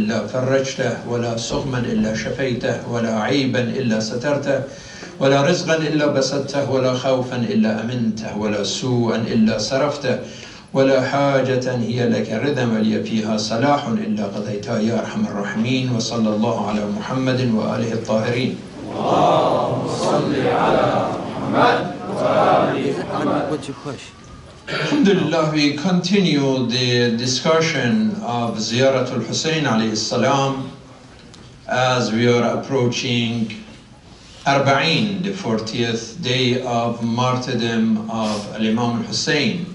إلا فرجته ولا سقما إلا شفيته ولا عيبا إلا سترته ولا رزقا إلا بسطته ولا خوفا إلا أمنته ولا سوءا إلا صرفته ولا حاجة هي لك رضا ولي فيها صلاح إلا قضيتها يا أرحم الراحمين. وصلى الله على محمد وآله الطاهرين. اللهم صل على محمد وآل محمد. What's your question? Alhamdulillah, we continue the discussion of Ziyaratul Hussein alayhi salam as we are approaching Arba'in, the 40th day of martyrdom of Imam Hussein.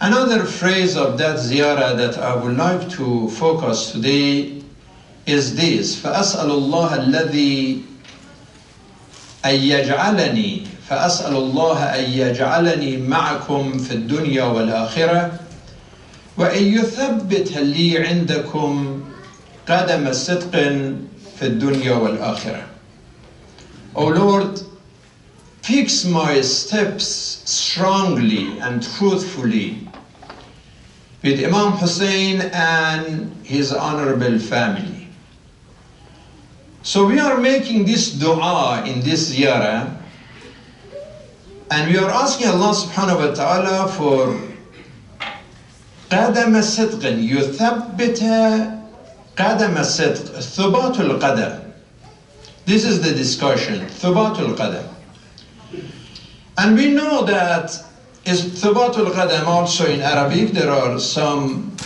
Another phrase of that ziyarah that I would like to focus today is this: فَأَسْأَلُ اللَّهَ الَّذِي أَن يَجْعَلَنِي فأسأل الله أن يجعلني معكم في الدنيا والآخرة وأن يثبت لي عندكم قدم صدق في الدنيا والآخرة. O Lord, fix my steps strongly and truthfully with Imam Hussein and his honorable family. So we are making this dua in this ziyarah, and we are asking Allah subhanahu wa ta'ala for قدم صدق يثبت قدم صدق ثبات القدم. This is the discussion, ثبات القدم. And we know that is ثبات القدم also in Arabic. There are some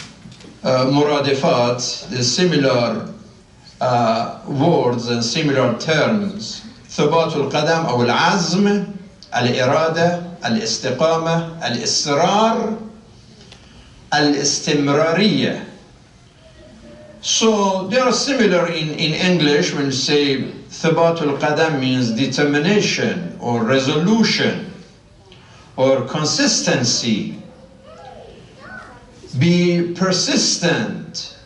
muradifat, the similar words and similar terms. ثبات القدم أو العزم، الإرادة، الاستقامة، الإصرار، الاستمرارية. So they are similar in English when you say ثبات القدم means determination or resolution or consistency. Be persistent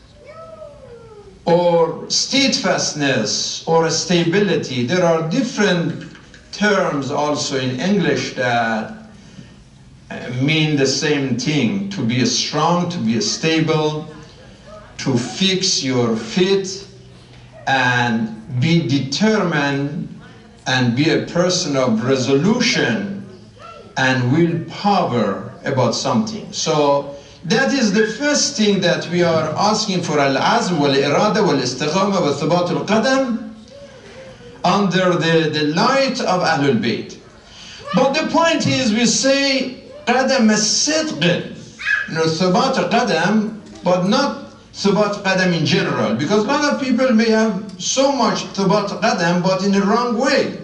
or steadfastness or stability. There are different terms also in English that mean the same thing: to be strong, to be stable, to fix your feet, and be determined, and be a person of resolution and willpower about something. So that is the first thing that we are asking for: al-azm wal-irada wal-istiqama wa thubat al-qadam, under the light of Ahlul Bayt. But the point is, we say qadam as-sidq, thubat al-qadam, but not thubat qadam in general, because a lot of people may have so much thubat qadam, but in the wrong way.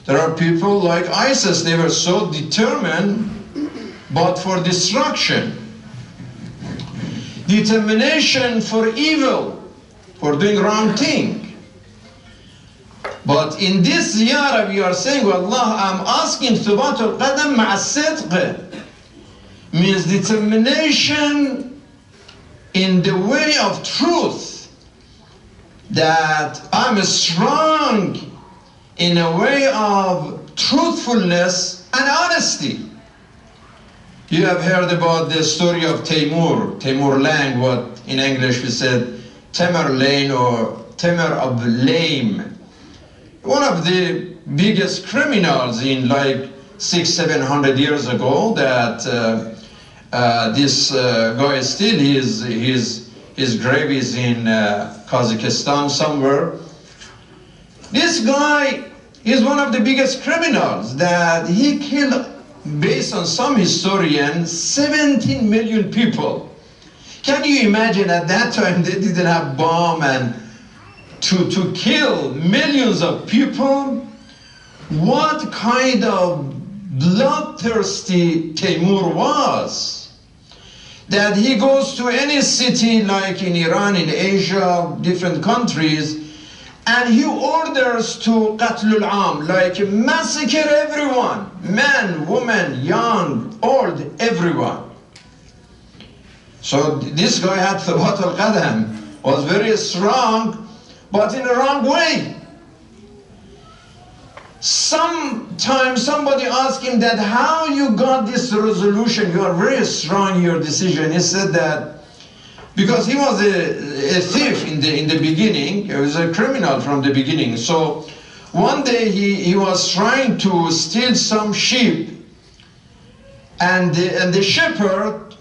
There are people like ISIS, they were so determined, but for destruction. Determination for evil, for doing wrong thing. But in this ziyarah we are saying, Allah, I'm asking thubat al-qadam ma'a sidq, means determination in the way of truth, that I'm strong in a way of truthfulness and honesty. You have heard about the story of Timur Lang, what in English we said Tamerlane or Tamer of Lame. One of the biggest criminals in like 600-700 years ago, that this guy still, his grave is in Kazakhstan somewhere. This guy is one of the biggest criminals, that he killed, based on some historians, 17 million people. Can you imagine at that time they didn't have bomb and to kill millions of people? What kind of bloodthirsty Timur was, that he goes to any city like in Iran, in Asia, different countries, and he orders to qatlul am, like massacre everyone, men, women, young, old, everyone. So this guy had thubat al-qadam, was very strong, but in the wrong way. Sometimes somebody asked him that, how you got this resolution? You are very strong in your decision. He said that because he was a thief in the beginning. He was a criminal from the beginning. So one day he was trying to steal some sheep, and the shepherd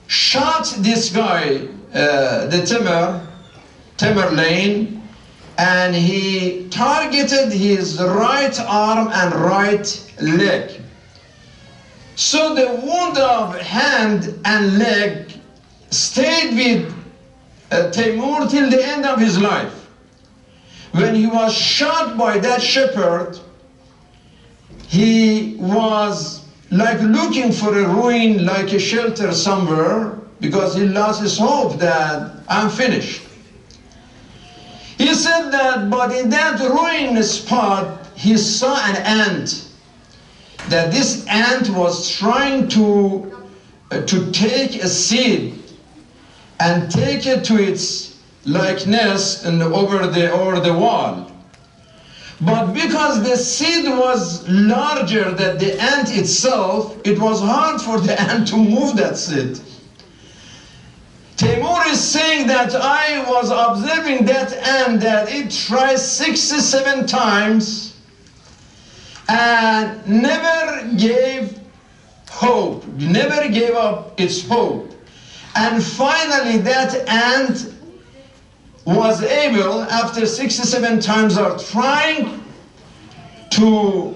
shot this guy, the Tamerlane, and he targeted his right arm and right leg. So the wound of hand and leg stayed with Timur till the end of his life. When he was shot by that shepherd, he was like looking for a ruin, like a shelter somewhere, because he lost his hope that I'm finished. He said that, but in that ruined spot, he saw an ant. That this ant was trying to take a seed and take it to its like nest and over the wall. But because the seed was larger than the ant itself, it was hard for the ant to move that seed. Timur is saying that I was observing that ant, that it tried 67 times and never gave hope, never gave up its hope. And finally that ant was able, after 67 times of trying, to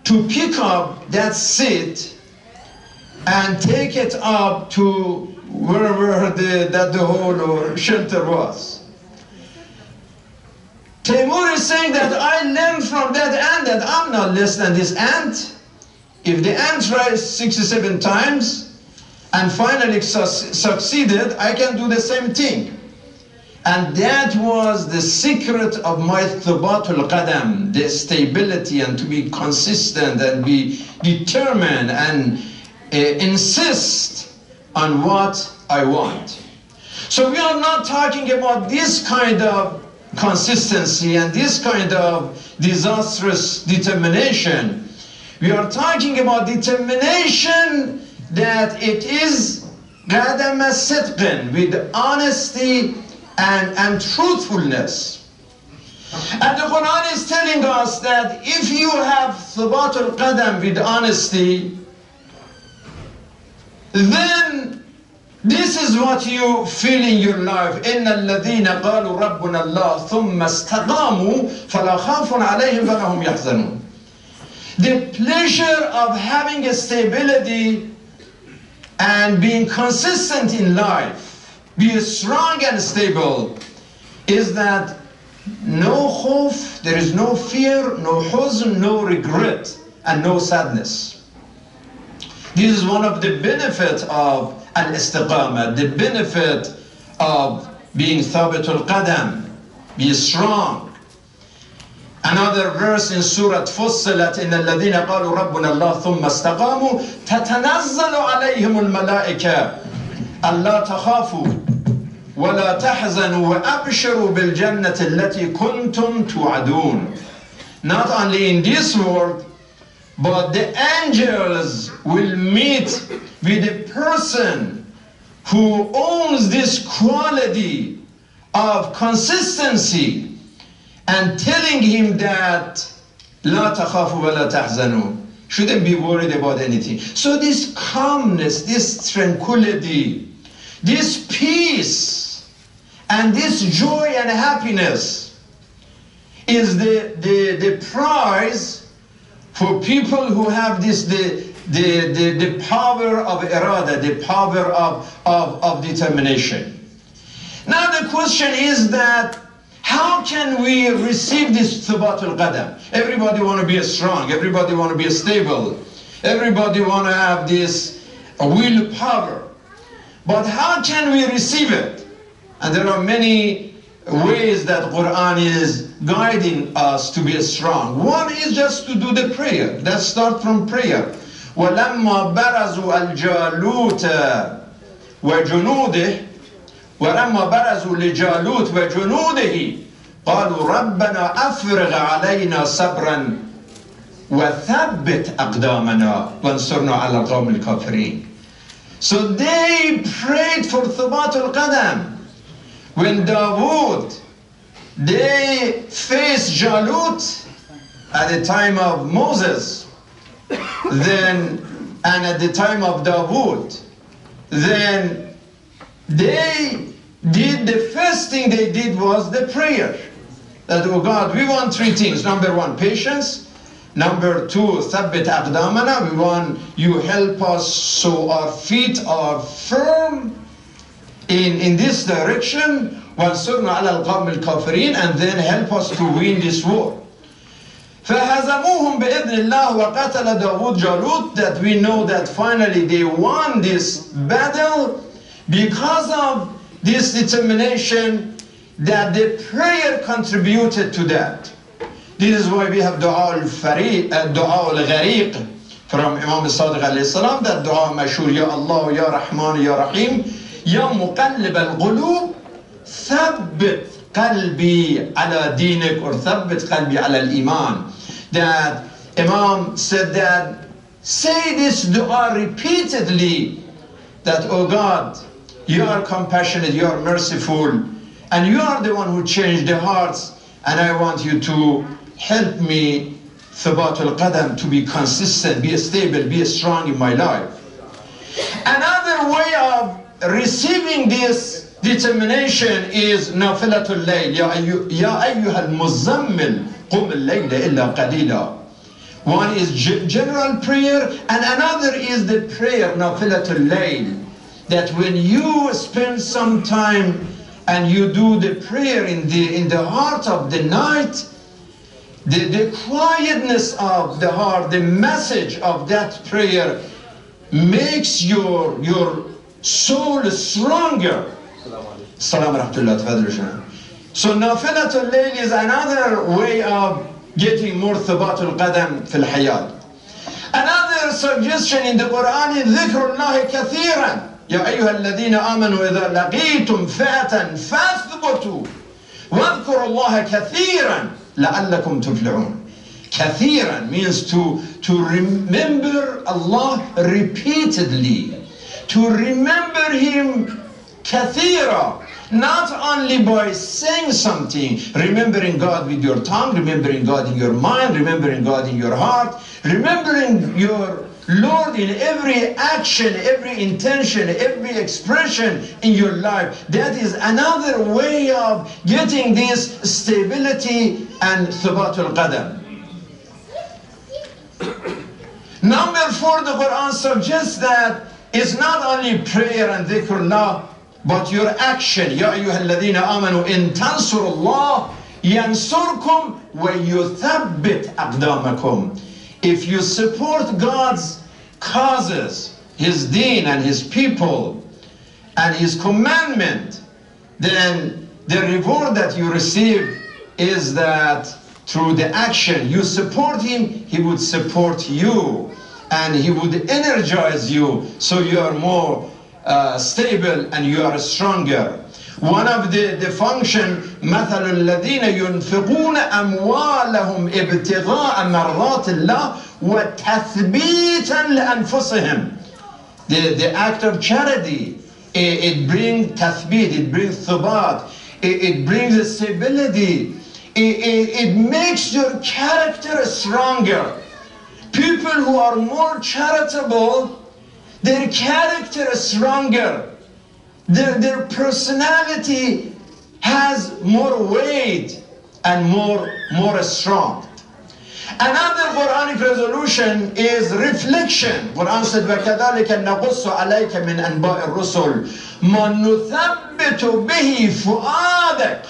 pick up that seed and take it up to wherever the hole or shelter was. Timur is saying that I learned from that ant that I'm not less than this ant. If the ant tries 67 times and finally succeeded, I can do the same thing. And that was the secret of my thibatul qadam, the stability, and to be consistent and be determined and insist on what I want. So we are not talking about this kind of consistency and this kind of disastrous determination. We are talking about determination that it is qadam as-sidqin, with honesty and truthfulness. And the Quran is telling us that if you have thibatul qadam with honesty, then this is what you feel in your life. إِنَّ الَّذِينَ قَالُوا رَبُّنَا اللَّهُ ثُمَّ اسْتَقَامُوا فَلَا خَوْفٌ عَلَيْهِمْ وَلَا هُمْ يَحْزَنُونَ. The pleasure of having a stability and being consistent in life, be strong and stable, is that no khawf, there is no fear, no huzn, no regret, and no sadness. This is one of the benefits of al-istiqamah, the benefit of being thabitul qadam, be strong. Another verse in Surah Fussilat, إِنَّ الَّذِينَ قَالُوا رَبُّنَا اللَّهُ ثُمَّ اسْتَقَامُوا تَتَنَزَّلُ عَلَيْهِمُ الْمَلَائِكَةُ أَلَّا تَخَافُوا وَلَا تَحْزَنُوا وَأَبْشِرُوا بِالْجَنَّةِ الَّتِي كُنْتُمْ تُوعَدُونَ. Not only in this world, but the angels will meet with a person who owns this quality of consistency and telling him that لا تخافوا ولا تحزنوا, shouldn't be worried about anything. So this calmness, this tranquility, this peace, and this joy and happiness is the prize for people who have this the power of irada, the power of determination. Now the question is that how can we receive this thibatul qadam? Everybody want to be strong, everybody want to be stable, everybody want to have this willpower. But how can we receive it? And there are many ways that Quran is guiding us to be strong. One is just to do the prayer. Let's start from prayer. وَلَمَّا بَرَزُوا الْجَالُوتَ وَجُنُودِهِ وَلَمَّا بَرَزُوا لِجَالُوتَ وَجُنُودِهِ قَالُوا رَبَّنَا أَفْرِغْ عَلَيْنَا صَبْرًا وَثَبِّتْ أَقْدَامَنَا وَانصُرْنَا عَلَى الْقَوْمِ الْكَافِرِينَ. So they prayed for Thubat al-Qadam. When Dawood, they faced Jalut at the time of Moses, and at the time of Dawood, then they did, the first thing they did was the prayer. That, oh God, we want three things. Number one, patience. Number two, thabbit aqdamana. We want you help us so our feet are firm in this direction. وانصرنا على القوم الكافرين, and then help us to win this war. فهزموهم بإذن الله وقتل داود جالوت. That we know that finally they won this battle because of this determination, that the prayer contributed to that. This is why we have dua al-ghariq from Imam Sadiq alayhi salam, that dua mashhur, Ya Allah, Ya Rahman, Ya Rahim, Ya muqallib al-qulub, thabbit qalbi ala dinik, or thabbit qalbi ala al-iman. That Imam said that, say this dua repeatedly, that, oh God, you are compassionate, you are merciful, and you are the one who changed the hearts, and I want you to help me, Thubat al-Qadam, to be consistent, be stable, be strong in my life. Another way of receiving this determination is nafilatul layl. Ya ayyuha al-muzammil, qum al-layla illa qalila. One is general prayer, and another is the prayer, nafilatul layl. That when you spend some time and you do the prayer in the heart of the night, the quietness of the heart, the message of that prayer makes your soul stronger. Salam rahmatullah. So nafilatul layl is another way of getting more thubatul qadam fil hayat. Another suggestion in the Quran is dhikrullahi kathiran. يا أيها الذين آمنوا إذا لقيتم فئة فاثبتوا واذكروا الله كثيرا لعلكم تفلحون. Kathiran means to remember Allah repeatedly, to remember Him kathira, not only by saying something, remembering God with your tongue, remembering God in your mind, remembering God in your heart, remembering your Lord in every action, every intention, every expression in your life. That is another way of getting this stability and thubatul qadam. Number 4, the Quran suggests that it's not only prayer and dhikrullah, but your action. Ya ayyuhalladhina amanu in tansurullah yansurkum wa yuthabbit aqdamakum. If you support God's causes, His deen and His people and His commandment, then the reward that you receive is that through the action you support Him, He would support you, and He would energize you, so you are more stable and you are stronger. One of the function, مثل الذين ينفقون أموالهم ابتغاء مرضات الله وتثبيتا لأنفسهم. The act of charity, it brings tathbit, it brings thubat, it brings stability, it makes your character stronger. People who are more charitable, their character is stronger. Their personality has more weight and more strong. Another Quranic resolution is reflection. Quran said, وَكَذَلِكَ نَقُصُّ عَلَيْكَ مِنْ أَنْبَاءِ الرُّسُلِ مَا نُثَبِّتُ بِهِ فُؤَادَكَ.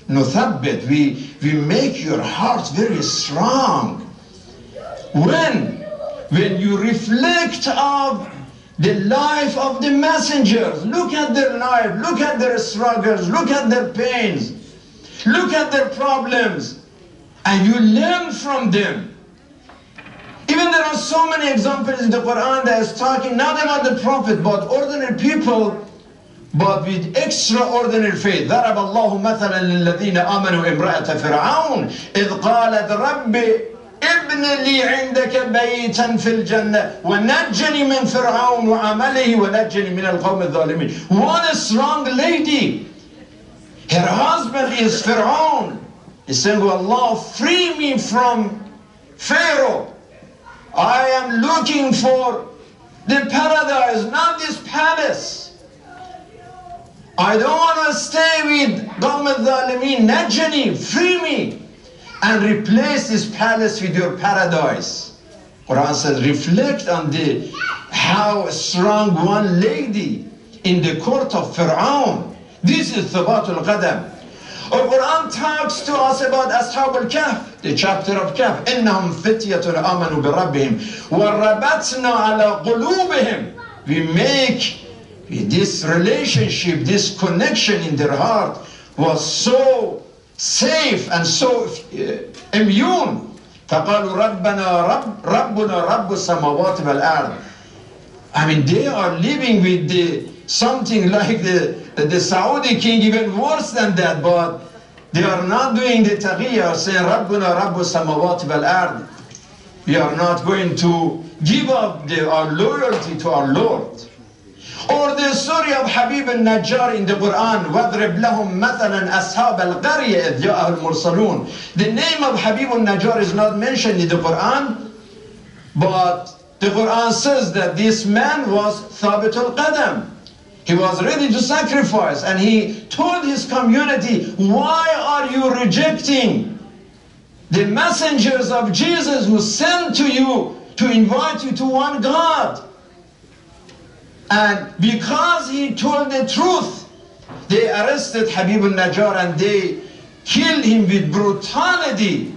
Nuthabbit, we make your heart very strong. When you reflect of the life of the messengers, look at their life, look at their struggles, look at their pains, look at their problems, and you learn from them. Even there are so many examples in the Quran that is talking not about the Prophet, but ordinary people, but with extraordinary faith. ضرب الله مثلا للذين آمنوا امرأة فرعون إذ قالت رب ابن لي عندك بيتا في الجنة ونجني من فرعون وعمله ونجني من القوم الظالمين. One strong lady, her husband is Pharaoh. He's saying, oh Allah, free me from Pharaoh. I am looking for the paradise, not this palace. I don't want to stay with Qawm al-Zalimin. Najani, free me and replace this palace with your paradise. Quran says, reflect on how strong one lady in the court of Pharaoh. This is Thabatul Qadam. The Quran talks to us about Ashab al-Kahf, the chapter of Kahf. إِنَّهُمْ فِتْيَةٌ آمَنُوا بِرَبِّهِمْ وَرَبَطْنَا عَلَى قُلُوبِهِمْ. We make this relationship, this connection in their heart was so safe and so immune. فَقَالُوا رَبُّنَا رَبُّ السَّمَاوَاتِ وَالْأَرْضِ. I mean, they are living with something like the Saudi king, even worse than that, but they are not doing the taqiyya, saying, Rabbuna Rabbu Samawati wal Ard. We are not going to give up our loyalty to our Lord. Or the story of Habib al-Najjar in the Quran, وَاضْرِبْ لَهُمْ مَثَلًا أَصْحَابَ الْقَرْيَةِ إِذْ جَاءَهُ الْمُرْسَلُونَ. The name of Habib al-Najjar is not mentioned in the Quran, but the Quran says that this man was Thabit al-Qadam. He was ready to sacrifice, and he told his community, why are you rejecting the messengers of Jesus who sent to you to invite you to one God? And because he told the truth, they arrested Habib al-Najjar and they killed him with brutality.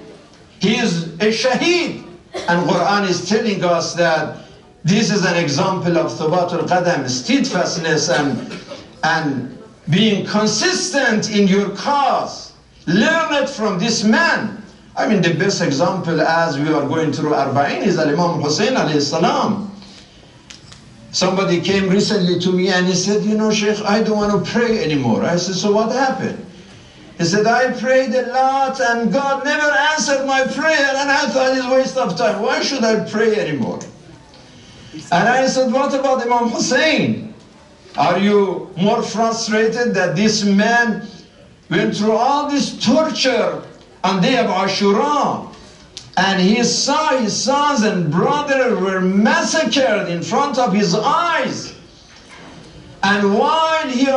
He is a shaheed. And Quran is telling us that this is an example of Thabatul Qadam, steadfastness and being consistent in your cause. Learn it from this man. I mean, the best example as we are going through Arba'in is Imam Hussein alayhi salam. Somebody came recently to me and he said, you know, Sheikh, I don't want to pray anymore. I said, so what happened? He said, I prayed a lot and God never answered my prayer, and I thought it's a waste of time. Why should I pray anymore? And I said, what about Imam Hussein? Are you more frustrated that this man went through all this torture on the day of Ashura, and he saw his sons and brothers were massacred in front of his eyes, and while he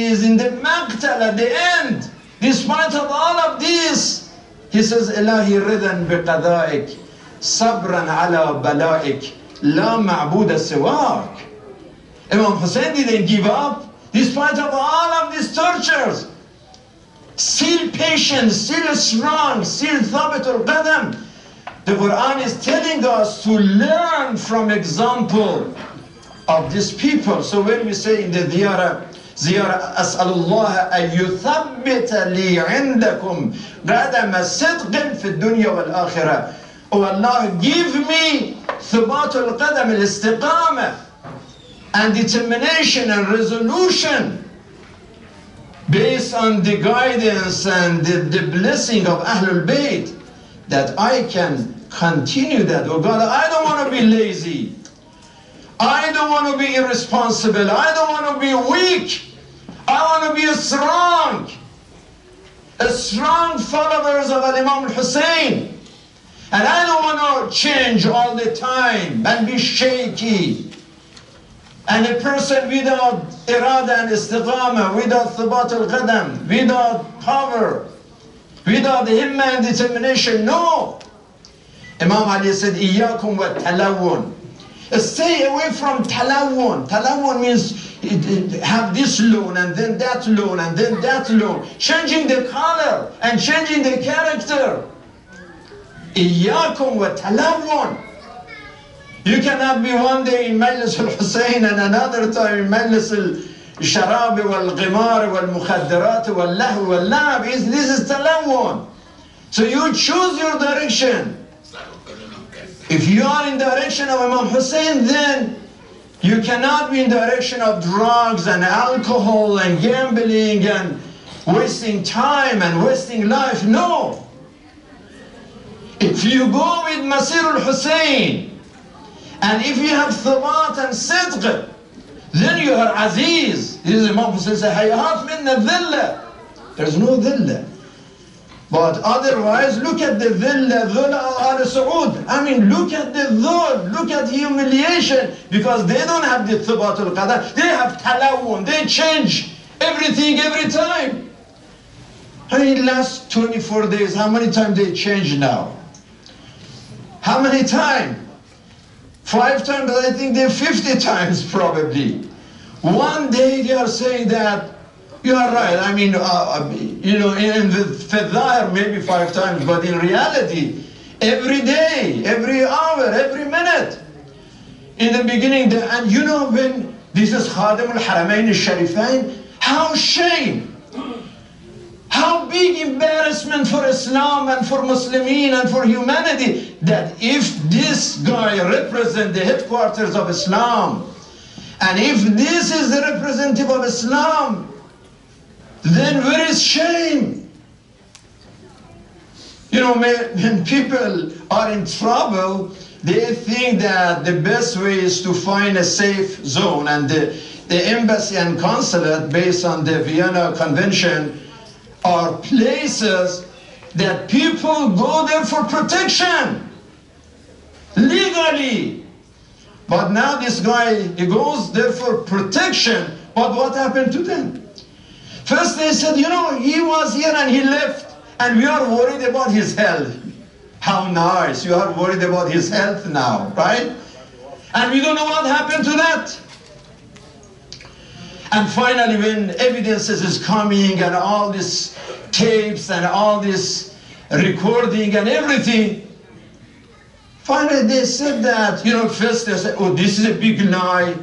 is in the maqtal at the end, despite of all of this, he says, Elahi ridan biqadaik, sabran ala balaik, la ma'buda siwak. Imam Hussein didn't give up, despite of all of these tortures. Still patient, still strong, still thabit al-qadam. The Quran is telling us to learn from example of these people. So when we say in the ziyarah, أسأل الله أن يثبت لي عندكم قدم صدق في الدنيا والآخرة. Oh Allah, give me ثبات القدم, الاستقامة, and determination and resolution based on the guidance and the blessing of Ahlul Bayt, that I can continue that. Oh God, I don't want to be lazy. I don't want to be irresponsible. I don't want to be weak. I want to be strong followers of Imam Hussein. And I don't want to change all the time and be shaky. And a person without irada and istiqamah, without thabat al-qadam, without power, without himma and determination, no. Imam Ali said, Iyakum wa talawun. Stay away from talawun. Talawun means have this loan and then that loan and then that loan. Changing the color and changing the character. Iyakum wa talawun. You cannot be one day in Majlis al-Hussein and another time in Majlis al-Sharab wal-Qimar wal-Mukhaddarat wal-Lahu wal-Lab. This is talawun. So you choose your direction. If you are in direction of Imam Hussein, then you cannot be in direction of drugs and alcohol and gambling and wasting time and wasting life. No. If you go with Masir al-Hussein, and if you have thabat and sidq, then you are aziz. This is Imam Hussein says, hayat minna dhilla. There's no dhilla. But otherwise, look at the dhilla al-Saud. I mean, look at the dhul, look at humiliation, because they don't have the thabat al-qadar. They have talawun, they change everything every time. I mean, last 24 days, how many times they change now? How many times? 5 times, I think they're 50 times probably. One day they are saying that, you are right, I mean, you know, in the fadha'ir maybe 5 times, but in reality, every day, every hour, every minute. In the beginning, and you know when this is Khadim al-Haramain al-Sharifain, how shame, how big embarrassment for Islam and for Muslimin and for humanity, that if this guy represents the headquarters of Islam, and if this is the representative of Islam, then where is shame? You know, when people are in trouble, they think that the best way is to find a safe zone, and the embassy and consulate, based on the Vienna Convention, are places that people go there for protection, legally. But now this guy, he goes there for protection, but what happened to them? First they said, you know, he was here and he left, and we are worried about his health. How nice, you are worried about his health now, right? And we don't know what happened to that. And finally, when evidences is coming and all these tapes and all this recording and everything, finally they said that, you know, first they said, oh, this is a big lie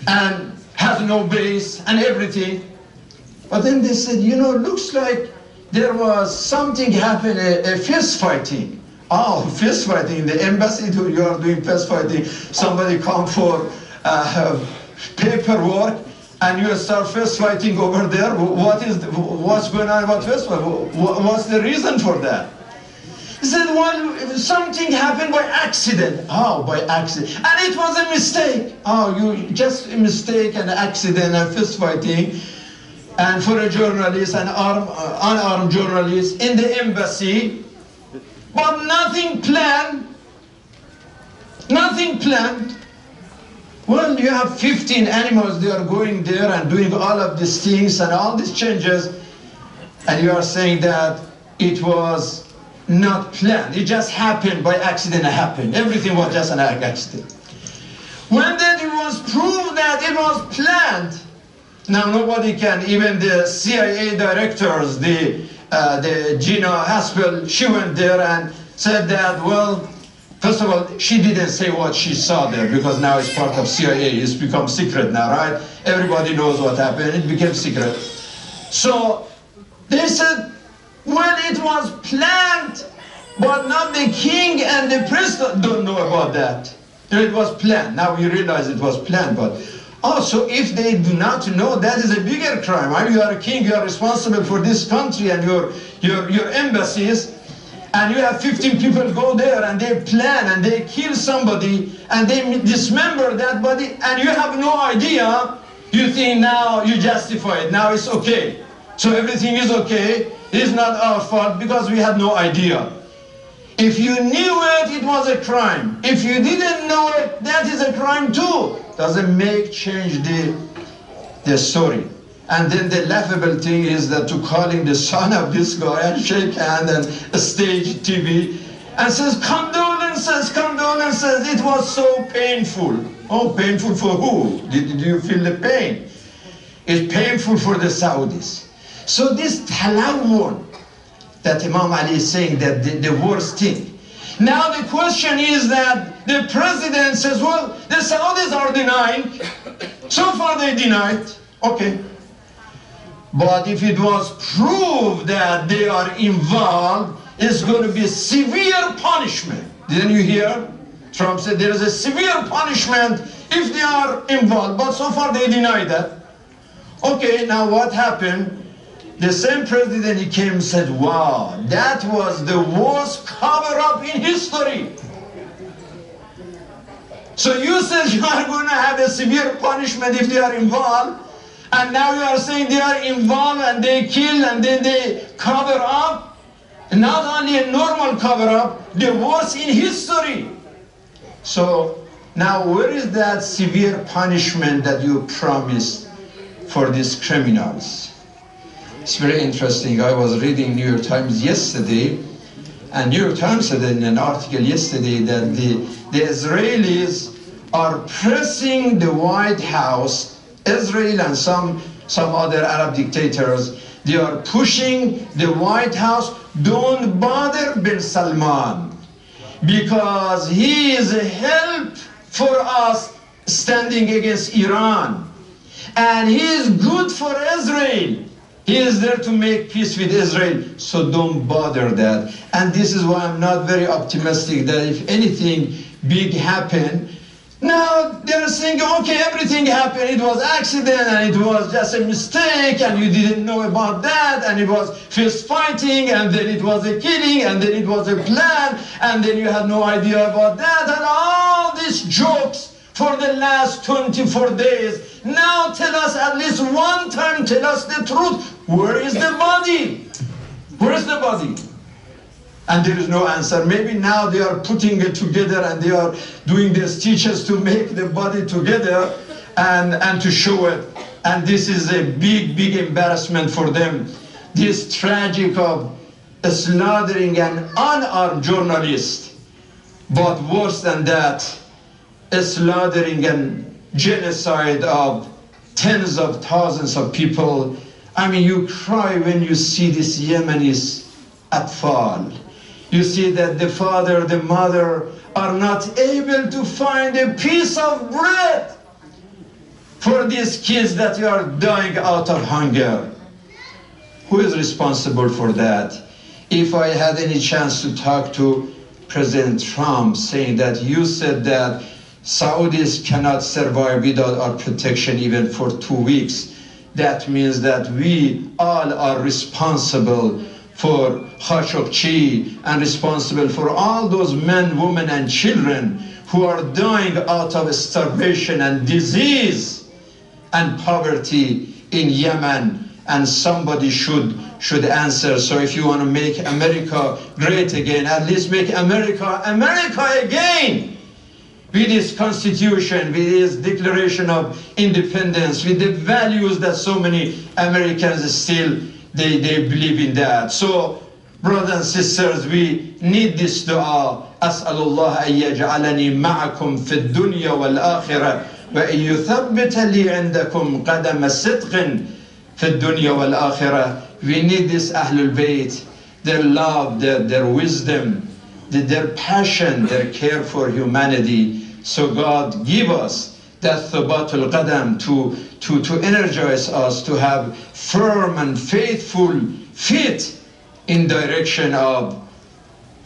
and has no base and everything. But then they said, you know, looks like there was something happened, a fist fighting. Oh, fist fighting in the embassy, you are doing fist fighting. Somebody come for paperwork and you start fist fighting over there. What's going on about fist fighting? What's the reason for that? He said, well, something happened by accident. Oh, by accident. And it was a mistake. Oh, you just a mistake and accident and fist fighting. And for a journalist, an unarmed journalist in the embassy, but nothing planned. Nothing planned. Well, you have 15 animals, they are going there and doing all of these things and all these changes, and you are saying that it was not planned. It just happened by accident. It happened. Everything was just an accident. When then it was proved that it was planned, now nobody can, even the CIA directors, the Gina Haspel, she went there and said that, well, first of all, she didn't say what she saw there, because now it's part of CIA. It's become secret now, right? Everybody knows what happened. It became secret. So they said, well, it was planned, but not the king and the president don't know about that. It was planned. Now we realize it was planned, but also if they do not know, that is a bigger crime. I mean, you are a king, you are responsible for this country and your embassies, and you have 15 people go there and they plan and they kill somebody and they dismember that body, and you have no idea. You think now you justify it, now it's okay. So everything is okay. It's not our fault because we had no idea. If you knew it, it was a crime. If you didn't know it, that is a crime too. Doesn't change the story. And then the laughable thing is that to calling the son of this guy and shake hand and stage TV and says, condolences, condolences, it was so painful. Oh, painful for who? Did you feel the pain? It's painful for the Saudis. So this talawun that Imam Ali is saying, that the worst thing. Now the question is that the president says, well, the Saudis are denying. So far they denied. Okay. But if it was proved that they are involved, it's going to be severe punishment. Didn't you hear? Trump said there is a severe punishment if they are involved. But so far they deny that. Okay, now what happened? The same president, he came and said, wow, that was the worst cover-up in history. So you said you are going to have a severe punishment if they are involved, and now you are saying they are involved and they kill and then they cover up. Not only a normal cover-up, the worst in history. So now where is that severe punishment that you promised for these criminals? It's very interesting. I was reading New York Times yesterday, and New York Times said in an article yesterday that the Israelis are pressing the White House, Israel and some other Arab dictators, they are pushing the White House, don't bother bin Salman, because he is a help for us standing against Iran. And he is good for Israel. He is there to make peace with Israel, so don't bother that. And this is why I'm not very optimistic that if anything big happened, now they're saying, okay, everything happened, it was accident, and it was just a mistake, and you didn't know about that, and it was fist fighting, and then it was a killing, and then it was a plan, and then you had no idea about that, and all these jokes for the last 24 days. Now tell us at least one time, tell us the truth. Where is the body? Where is the body? And there is no answer. Maybe now they are putting it together and they are doing the stitches to make the body together and to show it. And this is a big, big embarrassment for them. This tragic of slaughtering an unarmed journalist. But worse than that, slaughtering and genocide of tens of thousands of people. I mean, you cry when you see this Yemenis atfal. You see that the father, the mother are not able to find a piece of bread for these kids that are dying out of hunger. Who is responsible for that? If I had any chance to talk to President Trump saying that you said that Saudis cannot survive without our protection even for 2 weeks, that means that we all are responsible for Khashoggi and responsible for all those men, women, and children who are dying out of starvation and disease and poverty in Yemen, and somebody should answer. So if you want to make America great again, at least make America again, with its constitution, with its declaration of independence, with the values that so many Americans still they believe in that. So, brothers and sisters, we need this dua. أسأل الله أن يجعلني معكم في الدنيا والآخرة وأن يثبت لي عندكم قدم صدق في الدنيا والآخرة. We need this Ahlul Bayt, their love, their wisdom, their passion, their care for humanity. So God give us that Thubatul Qadam to energize us, to have firm and faithful feet in direction of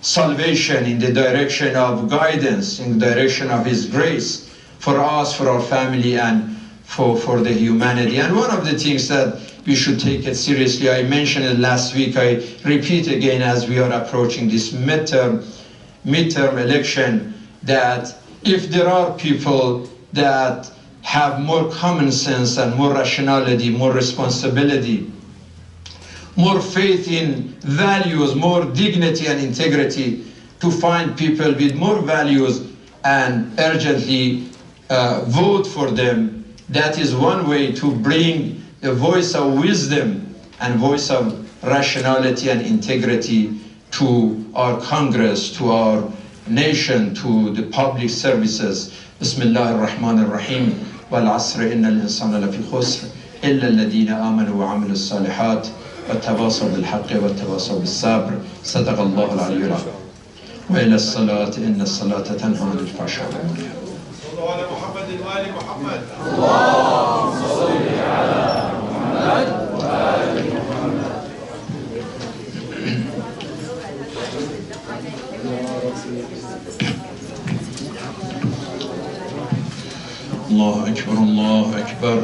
salvation, in the direction of guidance, in the direction of His grace for us, for our family, and for the humanity. And one of the things that we should take it seriously, I mentioned it last week, I repeat again as we are approaching this midterm election, that if there are people that have more common sense and more rationality, more responsibility, more faith in values, more dignity and integrity, to find people with more values and urgently vote for them. That is one way to bring a voice of wisdom and voice of rationality and integrity to our Congress, to our nation, to the public services. Bismillah ar-Rahman ar-Rahim. Wal asr inna al-insana lafi khusr illa alladhina amanu wa amilu as-salihat wa tawasaw bil haqqi wa tawasaw bis sabr. Sadaqa Allahu al-aliyyul azim. Wa ila as-salati inna as-salata tanha 'anil fahsha'i wal munkar. Sallu ala Muhammadin wa ali Muhammad. Allahumma salli ala Muhammad wa ali Muhammad. الله أكبر الله أكبر